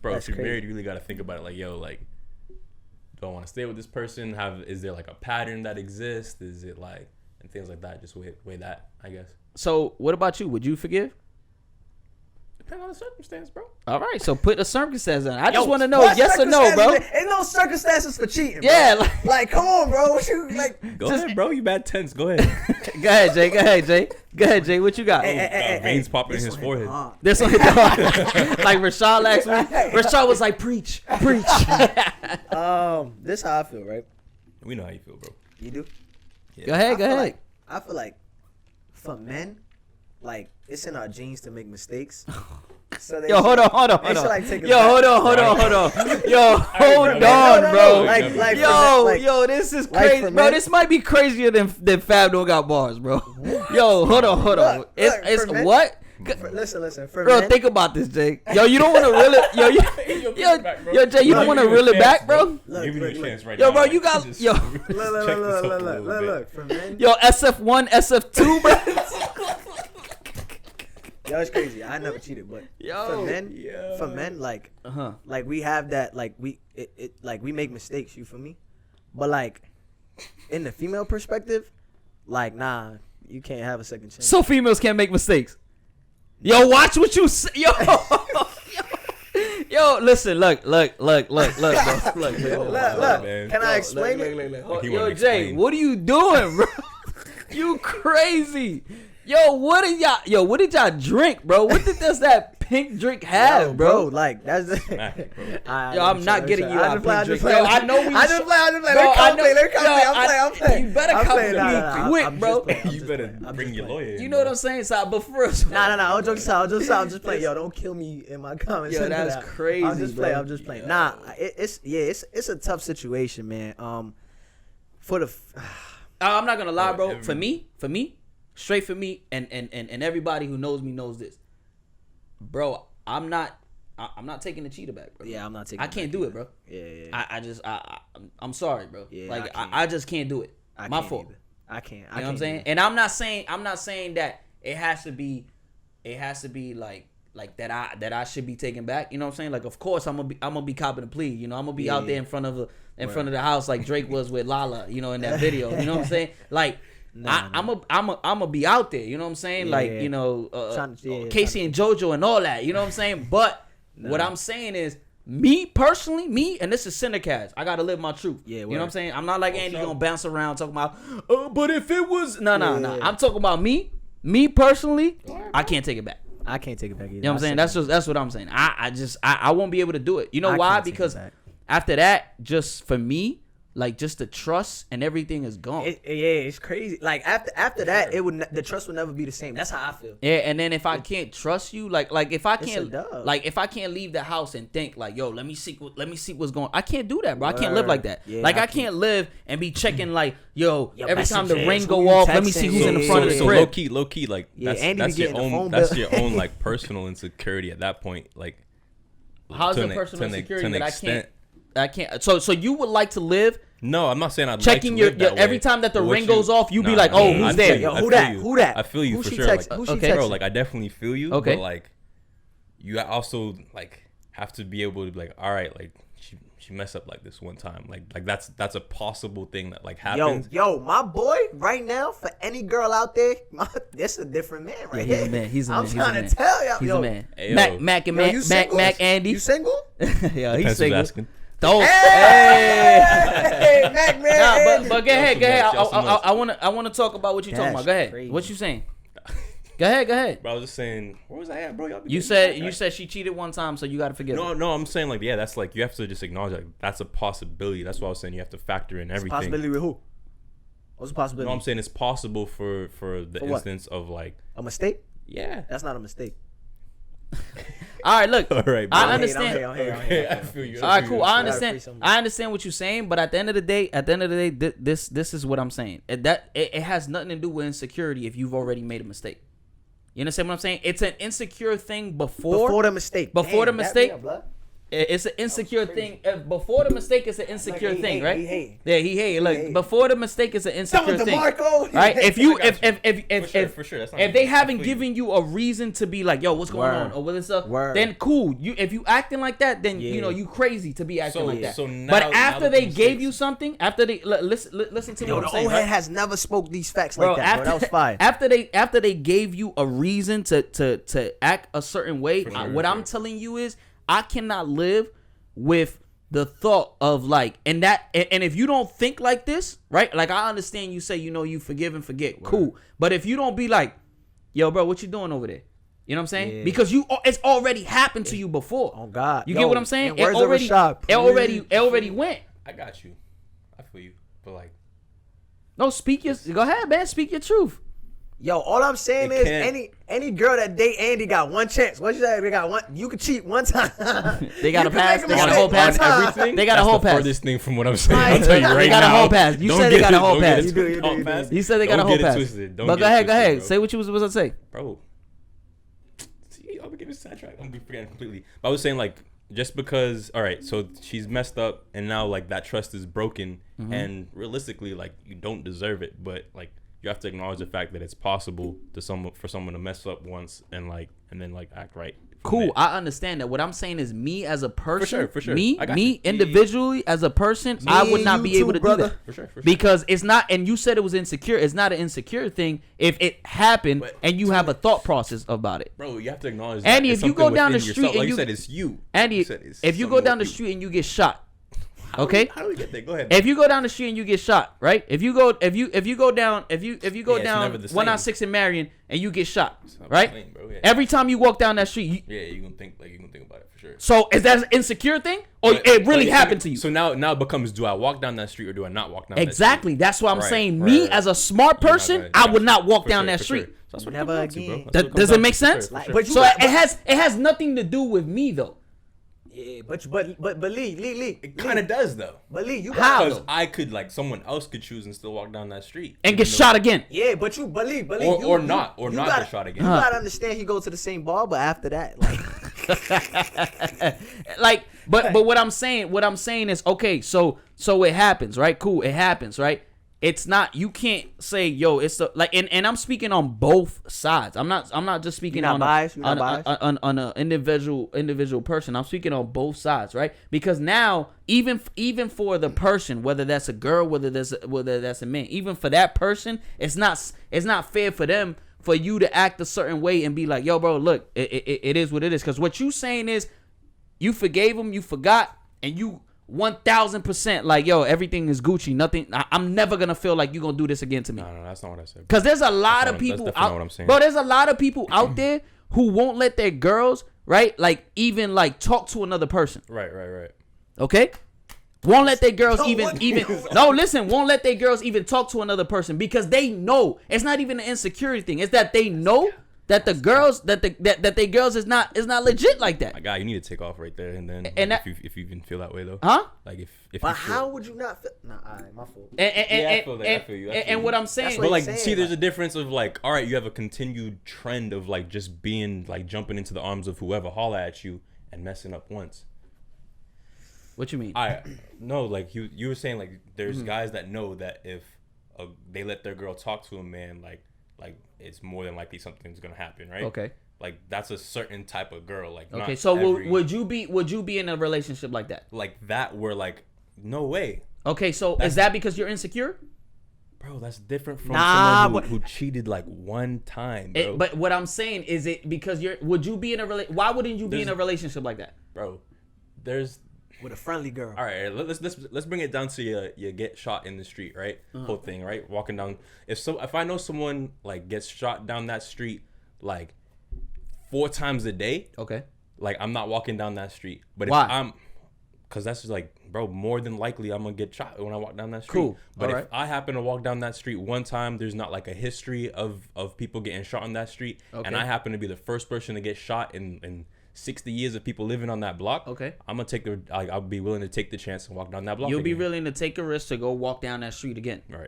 Bro, That's if you're crazy. married, you really gotta think about it. Like, yo, like, do I want to stay with this person? Is there like a pattern that exists? Is it like and things like that? Just weigh that, I guess. So, what about you? Would you forgive? Depends on the circumstance, bro. All right, so put a circumstance in. I just Yo, want to know what yes or no, bro. circumstances? Ain't no circumstances for cheating, bro. Yeah, Like, come on, bro. What you like? Go ahead, bro. You bad tense. Go ahead. Go ahead, Jay. What you got? Veins popping in his forehead. This one hit the hard. Like Rashad last week. Rashad was like, preach. This how I feel, right? We know how you feel, bro. You do? Yeah. Go ahead. I feel like for men, like it's in our genes to make mistakes. So they Yo, hold on. They should, like, take it Yo, back. hold on. Yo, hold on, bro. Like, Yo, this is like crazy, for bro. men- This might be crazier than Fab don't got bars, bro. Yo, hold on. Look, It's for men- what? Listen. For Bro, men, think about this, Jake. Yo, you don't want to reel it. Yo, Jay, you don't want to reel it back, bro. Give me a chance right Yo, now. bro, like, you got just yo, check this up a little bit. look. For men, yo, SF1, SF2, bro. yo, it's crazy. I never cheated, but Yo, for men, like Uh-huh. like we have that, like we make mistakes. You feel me? But like in the female perspective, like nah, you can't have a second chance. So females can't make mistakes. Yo, watch what you say. Yo, Yo, listen, look. Bro. Look. Look. Can I explain it? Look. He Yo, wanna Jay, explain. what are you doing, bro? You crazy. Yo, what did y'all drink, bro? What does that pink drink have, Yo, bro? Like that's the. Smack it, bro. Yo, I'm not getting you out pink drink. Yo, I know we. I just play. Bro, Let me come play. You better come to me quick, bro. You better bring your lawyer in. You know what I'm saying, Si? But first, Nah. I'm just playing. Yo, don't kill me in my comments. Yo, that's crazy, I'm just bro. playing. Nah, it's a tough situation, man. For the. I'm not gonna lie, bro. Every- For me, straight for me, and everybody who knows me knows this, bro. I'm not taking the cheetah back, bro. Yeah, I'm not taking. I can't do it, bro. Yeah. I'm sorry, bro. Yeah, like I can't. I just can't do it. My can't fault. either. I can't. You know what I'm saying? And I'm not saying that it has to be like that I should be taken back. You know what I'm saying? Like, of course I'm gonna be copping a plea. You know, I'm gonna be out there in front of the house like Drake was with Lala. You know, in that video. You know what I'm saying? Like, I'm gonna be out there. You know what I'm saying? Like, you know, Casey and JoJo and all that. You know what I'm saying? But what I'm saying is, me personally, and this is Cinecast, I gotta live my truth. Yeah, you know what I'm saying? I'm not like Andy gonna bounce around talking about, but if it was, no. I'm talking about me personally. I can't take it back. I can't take it back either. You know what I'm saying? That's what I'm saying. I won't be able to do it. You know I why? can't take it Because back. after that, just for me, like, just the trust and everything is gone. It's crazy. Like after that, the trust will never be the same. That's how I feel. Yeah, and then if I can't trust you, like if I can't, dub. like if I can't leave the house and think like, yo, let me see what's going. I can't do that, bro. I can't live like that. Yeah, like I can't live and be checking like, yo, every time the messages, ring who go you off, let me texting, see who's in the front of the So crib. low key, like Yeah, Andy that's be your getting the phone own. That's bill. your own like personal insecurity at that point. Like, How's to the an- personal to an- security to an that I extent. can't? So you would like to live No, I'm not saying I'd checking like to your live that every way. time that the But what ring goes off, you be like, nah, oh, I who's feel there? you. Yo, I who feel that? you. Who that? I feel you Who for she sure. text- Like, who she Okay. bro, texting? like I definitely feel you. Okay. But like, you also like have to be able to be like, all right, like she messed up like this one time. Like that's a possible thing that like happens. Yo, my boy, right now, for any girl out there, this a different man right Yeah, he's here. a man. He's a I'm man. trying to tell y'all. He's yo, a man. Hey, yo. Mac yo, you single? Mac Andy. You single? Yeah, he's Depends who's single. asking. Don't. Hey, Mac, man. Nah, but go ahead. Y'all some nuts. I wanna talk about what you talking That's about. Go ahead. crazy. What you saying? Go ahead. Bro, I was just saying, where was I at, bro? Y'all be You getting said sidetracked. she cheated one time, so you gotta forgive her. No, I'm saying like, yeah, that's like you have to just acknowledge like that's a possibility. That's why I was saying you have to factor in everything. Possibility with who? What's the possibility? No, I'm saying it's possible for the For what? instance of like, A mistake? yeah. That's not a mistake. All right, look. All right, bro. I understand. I'm here. I feel you. All right, cool. I Free understand. something. I understand what you're saying, but at the end of the day, this is what I'm saying. It has nothing to do with insecurity if you've already made a mistake. You understand what I'm saying? It's an insecure thing before the mistake. Before Damn, the that me mistake? up, blood. It's an insecure thing. Before the mistake, it's an insecure Like, he thing, hate, right? he hate. Yeah, he hate. Look, hate. before the mistake, it's an insecure thing. DeMarco. Right? If you, I got if for sure, that's not if they I haven't feel you. given you a reason to be like, yo, what's going Word. on, or what is up, Word. then cool. If you acting like that, then you Yeah. know you crazy to be acting So- like that. so now- but now after that they the gave mistakes- you something, after they listen to Yo, what the I'm saying, old right? head has never spoke these facts Bro, like that, bro. That was fire. After they gave you a reason to act a certain way, For sure, what for I'm sure. telling you is I cannot live with the thought of like, and if you don't think like this, right? Like, I understand you say, you know, you forgive and forget, cool. But if you don't be like, yo, bro, what you doing over there? You know what I'm saying? Yeah. Because it's already happened to you before. Oh God, You Yo, get what I'm saying? and words of Rashad, It already went. I got you. I feel you. But like, No, go ahead, man. Speak your truth. Yo, all I'm saying It is can't- any girl that date Andy got one chance. What you say? They got one. You can cheat one time. They got You a can pass. make They got a mistake whole one pass. time. everything. They got a that's whole the pass. furthest thing from what I'm saying. I'll tell you They right got a now. whole pass. You Don't said they get got a it- whole don't get pass. it You do, twisted. you do. Pass. You said they got a Don't whole get it pass. twisted. Don't But get go it ahead, twisted, bro. Say what you was supposed to say. Bro. See, I'm gonna give it sidetrack. I'm gonna be forgetting completely. But I was saying like, just because, all right, so she's messed up and now like that trust is broken, and realistically like you don't deserve it, but like you have to acknowledge the fact that it's possible for someone to mess up once and then act right. Cool, I understand that. What I'm saying is, me as a person, For sure. Me individually as a person, I would not be able to do that. For sure. Because it's not, and you said it was insecure. It's not an insecure thing if it happened and you have a thought process about it. Bro, you have to acknowledge that. Andy, if you go down the street and like you said, it's you. Andy, if you go down the street and you get shot, okay? How do we get there? Go ahead. If you go down the street and you get shot, right? If you go down 196 in Marion and you get shot, right? Same, bro, yeah. Every time you walk down that street, you're gonna think about it for sure. So is that an insecure thing, or it really happened to you? So now it becomes, do I walk down that street or do I not walk down? Exactly. That street? That's why I'm saying. Me as a smart person, I would not walk down that street. So that's what Never again. Does it make sense? But So it has nothing to do with me though. Yeah, but Lee, it kind of does though. But Lee, you How? Because I could someone else could choose and still walk down that street And get shot again. Yeah, but you believe, or not get shot again. You gotta understand he go to the same bar, but after that, but what I'm saying is, okay, so it happens, right? Cool, it happens, right? It's not, you can't say, yo, it's and I'm speaking on both sides. I'm not just speaking on an individual person. I'm speaking on both sides, right? Because now, even for the person, whether that's a girl, whether that's a man, even for that person, it's not fair for them, for you to act a certain way and be like, yo, bro, look, it is what it is. Because what you saying is, you forgave him, you forgot, and you 1000% like, yo, everything is Gucci, nothing. I'm never gonna feel like you're gonna do this again to me. No, that's not what I said. Because there's a lot of people out, what I'm saying. Bro, there's a lot of people out there who won't let their girls, right, even talk to another person. Right. Okay? Won't let their girls won't let their girls even talk to another person because they know it's not even an insecurity thing. It's that they know that the girls that they girls is not legit like that. My guy, you need to take off right there, and then if you even feel that way though, huh? Like if. But how would you not feel? Nah, alright, my fault. I feel that. I feel you. And what I'm saying, but see, there's a difference of all right, you have a continued trend of just being jumping into the arms of whoever holla at you and messing up once. What you mean? You were saying there's guys that know that if they let their girl talk to a man, it's more than likely something's gonna happen, right? Okay. That's a certain type of girl. Okay, so would you be in a relationship like that? Where no way. Okay, so is that because you're insecure? Bro, that's different from someone who cheated one time, bro. But what I'm saying is, it because would you be in a why wouldn't you be in a relationship like that? Bro, with a friendly girl. All right, let's bring it down to you get shot in the street, right? Whole thing, right? Walking down. If I know someone gets shot down that street 4 times a day, okay, I'm not walking down that street. But why? Because that's just bro, more than likely I'm gonna get shot when I walk down that street. Cool. But if I happen to walk down that street one time, there's not a history of people getting shot on that street, and I happen to be the first person to get shot in 60 years of people living on that block. Okay, I'm gonna I'll be willing to take the chance and walk down that block. You'll be willing to take a risk to go walk down that street again. Right.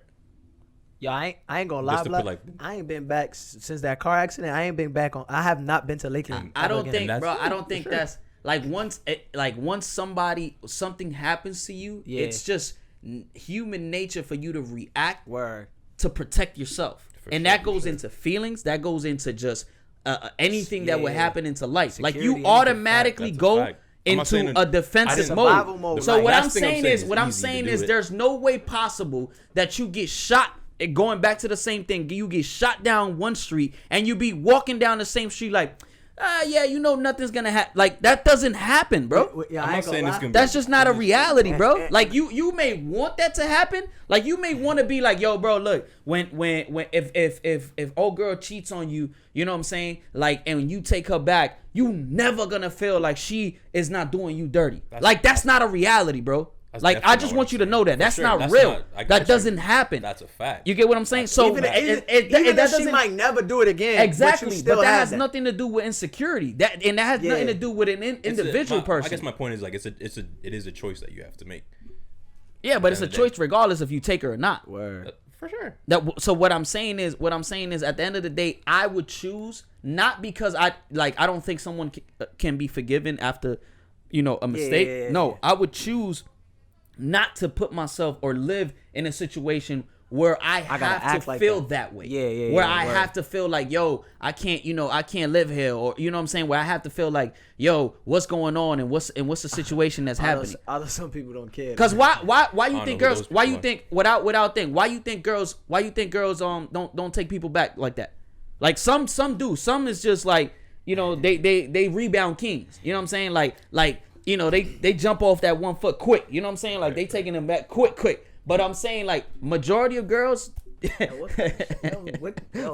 Yo, I ain't gonna lie, I ain't been back since that car accident. I ain't been back I have not been to Lakeland. I don't think that's once something happens to you, it's just human nature for you to react to protect yourself. That goes into feelings, that goes into just anything that would happen into life. Security, you automatically go into a defensive mode. So what I'm saying is there's no way possible that you get shot. Going back to the same thing, you get shot down one street and you be walking down the same street nothing's gonna happen. That doesn't happen, bro. I'm not saying it's gonna be. That's just not a reality, bro. You may want that to happen. You may want to be like, yo, bro, look, when if old girl cheats on you, you know what I'm saying? And you take her back, you never gonna feel like she is not doing you dirty. That's not a reality, bro. I just want you to know that that's not real. That doesn't happen. That's a fact. You get what I'm saying? So even if she might never do it again. Exactly, but that has nothing to do with insecurity. That has nothing to do with an individual person. I guess my point is it is a choice that you have to make. Yeah, but it's a choice regardless if you take her or not. Word. For sure. So what I'm saying is at the end of the day, I would choose, not because I don't think someone can be forgiven after a mistake. No, I would choose not to put myself or live in a situation where I have to like feel that. that way. Yeah. Where I have to feel like, yo, I can't live here, or you know what I'm saying? Where I have to feel like, yo, what's going on, and what's the situation that's happening? Although some people don't care. Because why you think girls? Why you think without thing? Why you think girls don't take people back like that? Like some do. Some is just like, you know, they rebound kings. You know what I'm saying? Like you know, they jump off that 1 foot quick. You know what I'm saying? Like they taking them back quick. But I'm saying like majority of girls.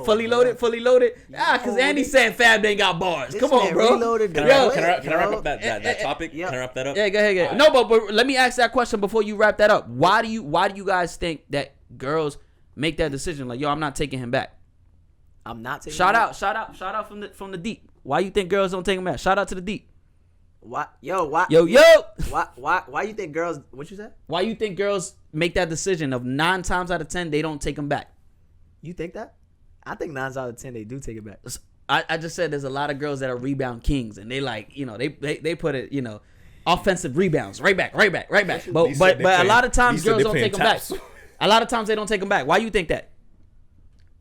Fully loaded. Because Andy said Fab ain't got bars. Come on, bro. Can I wrap up that topic? Yep. Can I wrap that up? Yeah, go ahead. Right. No, but let me ask that question before you wrap that up. Why do you guys think that girls make that decision? Like, yo, I'm not taking him back. I'm not taking. Shout out from the deep. Why you think girls don't take him back? Shout out to the deep. Why you think girls? What you said? Why you think girls make that decision of 9 times out of 10 they don't take him back? You think that? I think 9 out of 10 they do take it back. I just said there's a lot of girls that are rebound kings, and they like, you know, they put it, you know, offensive rebounds right back. But a lot of times girls don't take them back. A lot of times they don't take them back. Why you think that?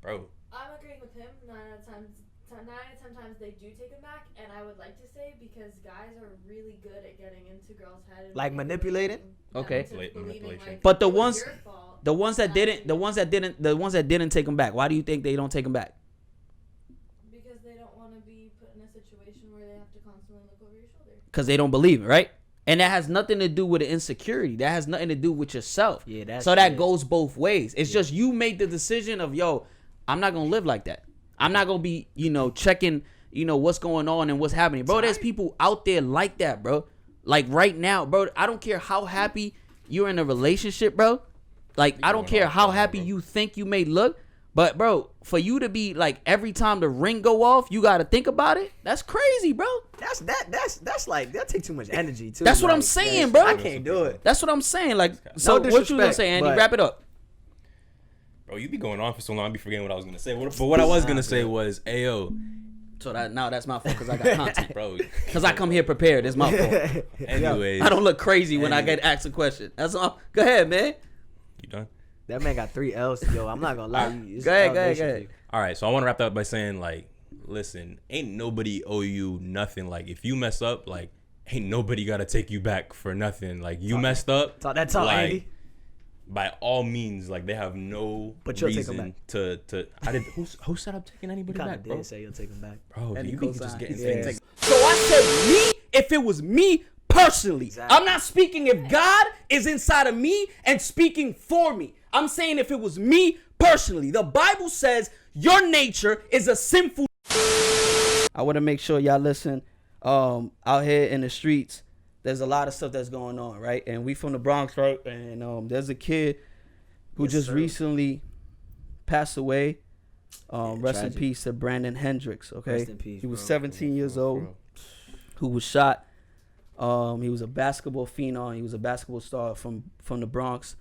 Bro, I'm agreeing with him. 9 out of 10 times they do take him back, and I would like to say because guys are really good at getting into girls' head. Like manipulating? Okay. Manipulation. But the ones that didn't take them back, why do you think they don't take them back? Because they don't want to be put in a situation where they have to constantly look over your shoulder. Because they don't believe it, right? And that has nothing to do with the insecurity. That has nothing to do with yourself. Yeah, that goes both ways. It's just you make the decision of, yo, I'm not gonna live like that. I'm not gonna be, you know, checking, you know, what's going on and what's happening, bro. There's people out there like that, bro. Like right now, bro. I don't care how happy you're in a relationship, bro. Like I don't care how happy you think you may look, but bro, for you to be like every time the ring go off, you got to think about it. That's crazy, bro. That's like that take too much energy too. That's what I'm saying, bro. I can't do it. That's what I'm saying. Like, so what you gonna say, Andy? Wrap it up. Bro, you be going on for so long, I be forgetting what I was gonna say. But what I was gonna say was, ayo. So that's my fault because I got content, bro. Because I come here prepared. It's my fault. Anyways, I don't look crazy when I get asked a question. That's all. Go ahead, man. You done? That man got 3 L's. Yo, I'm not gonna lie. Go ahead. All right, so I want to wrap that up by saying, like, listen, ain't nobody owe you nothing. Like, if you mess up, like, ain't nobody gotta take you back for nothing. Like, you messed up. Talk that talk, like, Andy. By all means, like, they have no reason to. Who said I'm taking anybody back, bro? Did say you'll take him back, bro. And You be just getting things. So I said me. If it was me personally, exactly. I'm not speaking if God is inside of me and speaking for me. I'm saying if it was me personally. The Bible says your nature is a sinful. I want to make sure y'all listen. Out here in the streets, there's a lot of stuff that's going on, right? And we from the Bronx, right? And there's a kid who just recently passed away. Rest in peace to Brandon Hendricks. Okay, rest in peace, he was bro. 17 years old, who was shot. He was a basketball phenom. He was a basketball star from the Bronx,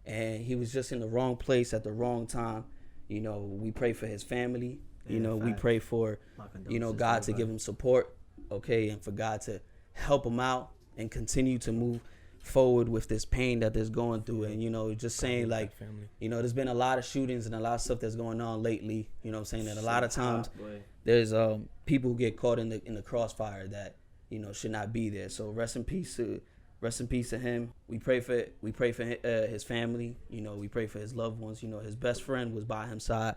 and he was just in the wrong place at the wrong time. You know, we pray for his family. You know, we pray for, you know, God to give him support, okay, and for God to help him out and continue to move forward with this pain that they're going through. And, you know, just saying, like, you know, there's been a lot of shootings and a lot of stuff that's going on lately. You know what I'm saying? And a lot of times there's people who get caught in the crossfire that, you know, should not be there. So rest in peace to him. We pray for his family. You know, we pray for his loved ones. You know, his best friend was by his side,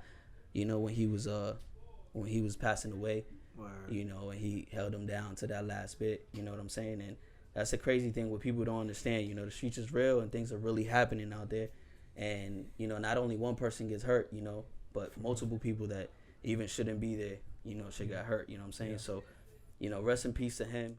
you know, when he was passing away. Word. You know, and he held him down to that last bit. You know what I'm saying? And that's the crazy thing what people don't understand. You know, the streets is real and things are really happening out there. And, you know, not only one person gets hurt, you know, but multiple people that even shouldn't be there, you know, should get hurt. You know what I'm saying? Yeah. So, you know, rest in peace to him.